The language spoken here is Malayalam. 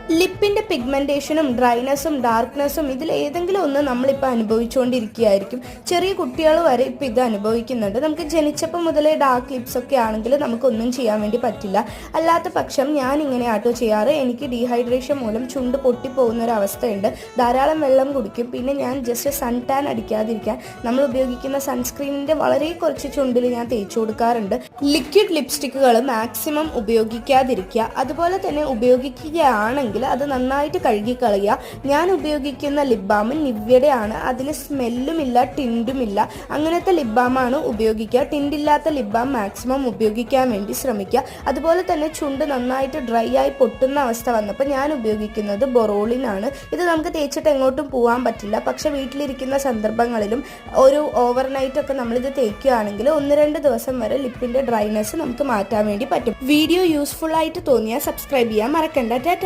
ലിപ്പിൻ്റെ പിഗ്മെൻറ്റേഷനും ഡ്രൈനെസ്സും ഡാർക്ക്നെസ്സും ഇതിലേതെങ്കിലും ഒന്ന് നമ്മളിപ്പോൾ അനുഭവിച്ചുകൊണ്ടിരിക്കുകയായിരിക്കും. ചെറിയ കുട്ടികൾ വരെ ഇപ്പോൾ ഇത് അനുഭവിക്കുന്നുണ്ട്. നമുക്ക് ജനിച്ചപ്പോൾ മുതലേ ഡാർക്ക് ലിപ്സൊക്കെ ആണെങ്കിൽ നമുക്കൊന്നും ചെയ്യാൻ വേണ്ടി പറ്റില്ല. അല്ലാത്ത പക്ഷം ഞാൻ ഇങ്ങനെ ആട്ടോ ചെയ്യാറ്. എനിക്ക് ഡീഹൈഡ്രേഷൻ മൂലം ചുണ്ട് പൊട്ടിപ്പോകുന്നൊരവസ്ഥയുണ്ട്. ധാരാളം വെള്ളം കുടിക്കും. പിന്നെ ഞാൻ ജസ്റ്റ് സൺ ടാൻ അടിക്കാതിരിക്കാൻ നമ്മൾ ഉപയോഗിക്കുന്ന സൺസ്ക്രീനിൻ്റെ വളരെ കുറച്ച് ചുണ്ടിൽ ഞാൻ തേച്ച് കൊടുക്കാറുണ്ട്. ലിക്വിഡ് ലിപ്സ്റ്റിക്കുകൾ മാക്സിമം ഉപയോഗിക്കാതിരിക്കുക. അതുപോലെ തന്നെ ഉപയോഗിക്കുകയാണെങ്കിൽ അത് നന്നായിട്ട് കഴുകിക്കളയുക. ഞാൻ ഉപയോഗിക്കുന്ന ലിപ് ബാം നിവ്യയുടെ ആണ്. അതിന് സ്മെല്ലുമില്ല, ടിൻറ്റുമില്ല. അങ്ങനത്തെ ലിപ് ബാമാണ് ഉപയോഗിക്കുക. ടിൻറ്റില്ലാത്ത ലിപ് ബാം മാക്സിമം ഉപയോഗിക്കാൻ വേണ്ടി ശ്രമിക്കുക. അതുപോലെ തന്നെ ചുണ്ട് നന്നായിട്ട് ഡ്രൈ ആയി പൊട്ടുന്ന അവസ്ഥ വന്നപ്പോൾ ഞാൻ ഉപയോഗിക്കുന്നത് ബൊറോളിനാണ്. ഇത് നമുക്ക് തേച്ചിട്ട് എങ്ങോട്ടും പോകാൻ പറ്റില്ല. പക്ഷെ വീട്ടിലിരിക്കുന്ന സന്ദർഭങ്ങളിലും ഒരു ഓവർനൈറ്റ് ഒക്കെ നമ്മളിത് തേക്കുകയാണെങ്കിൽ 1-2 ദിവസം വരെ ലിപ്പിൻ്റെ ഡ്രൈനെസ് നമുക്ക് മാറ്റാൻ വേണ്ടി പറ്റും. വീഡിയോ യൂസ്ഫുൾ ആയിട്ട് തോന്നിയാൽ സബ്സ്ക്രൈബ് ചെയ്യാൻ മറക്കണ്ട. ടാറ്റാ.